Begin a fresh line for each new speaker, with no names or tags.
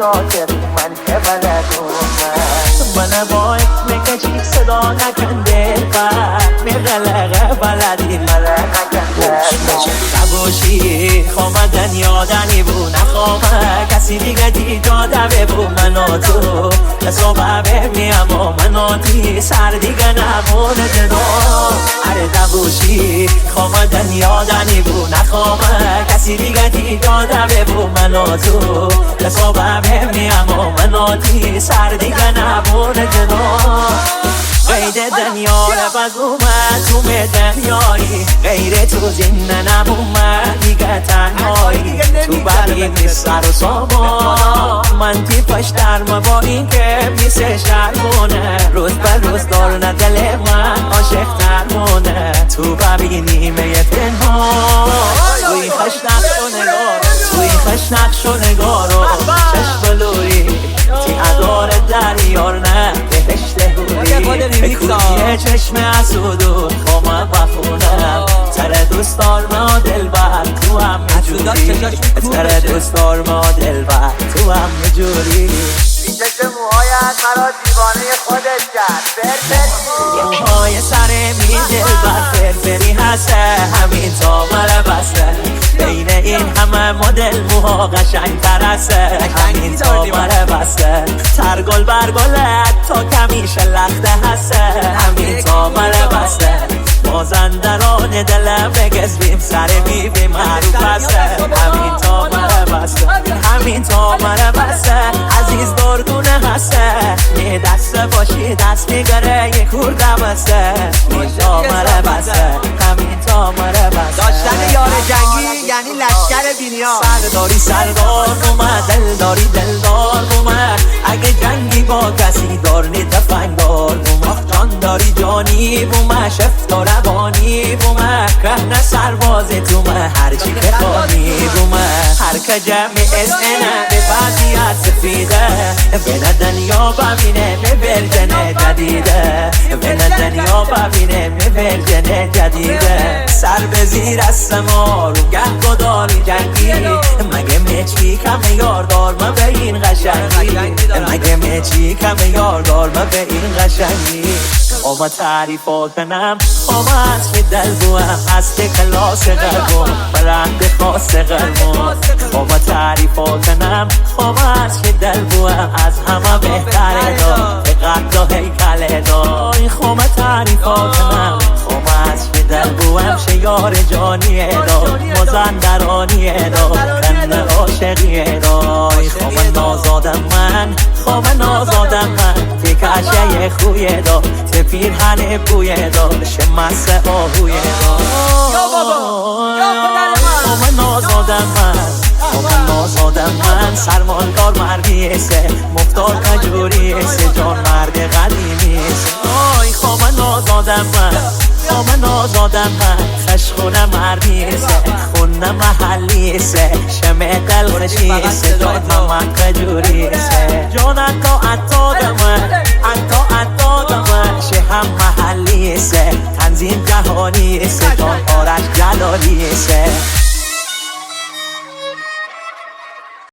عاشقی من که بلدم من با اسمک چی صدا نکنده میغلقه بلدی نباشی خوامدن یادنی بو نخوامه کسی دیگه دیداده بو منو تو حسابه بمیم و منو تی سر دیگه نمونه جدا اره نباشی خوامدن یادنی بو نخوامه کسی دیگه دیداده بو منو تو حسابه بمیم و منو تی سر دیگه نمونه جدا غیر دنیا لبز اومد تو دنیایی غیر تو زنده نبومد دیگه تنهایی تو ببینی سر و سامان من تیپش درم با این که میسه شرمونه روز به روز دارونه دل من عاشق ترمونه تو ببینی میه پنهان توی خش نقش و نگار توی خش نقش و نگارو چشم بلوری تی ادار دریار نه بهشت هوری کوچه چشم اسودون خوامه بخونم سر دوستار ما دل بر تو هم جوری سر دوستار ما دل بر تو هم جوری
چشم موهایت مرا دیوانه خودت کرد فرفری
موهای سر می دل بر فرفری هسته همین تا مره بسته بین این همه مدل موها قشنگ تر هسته همین تا مره بسته ترگل برگلت تا کمیشه لخته هسته همین تا مره بسته مازندران دلم بگذبیم سر میبیم معروف هسته همین تا مره بسته همین تا مره بسته عزیز دارگونه هسته می دسته باشی دست میگره یک خورده بسته می تا مره بسته همین تا مره بسته
داشتن یار جنگی یعنی لشکر بینیا
سرداری سردار بومد دلداری دلدار بومد اگه جنگی با کسی دارنی دفنگدار بومد جان داری جانی بومد شفت و روانی بومد رهن سرباز تومه هرچی که خانی بومد هر که جمع اسنه به وضعیت سفیده به دنیا ببینه میبرجنه جدیده به دنیا ببینه میبرجنه جدیده سر به زیر از سما رو گه گداری جنگی مگه میچی کم یاردار من به این قشنگی مگه میچی کم یاردار من به این قشنگی اما تعریفات کنم اما اسم دل بوم از کلاس قلبم برند خاص قلبم اما تعریفات کنم اما اسم دل بوم از همه بهتره دا قد و هیکل دا این خومه تعریفات کنم اما اسم دل بوم شیار جانی دا مازندرانی دا خنده عاشقی دا این خومه نازادم من خومه نازادم من تکشه خوی دا پیرهن بوی دا شمسه آهوی دا خومه نازادم من خومه نازادم من سرمالدار مردیسه مختار کجوریسه جان مرد قدیمیسه آی خومه نازادم من خومه نازادم من خشخونه مردیسه خونه محلیسه شمع قلقشیسه جان من کجوریسه جان اتا دمه اتا دمه هم محلیسه تنظیم جهانیسه جان آرش جلالیسه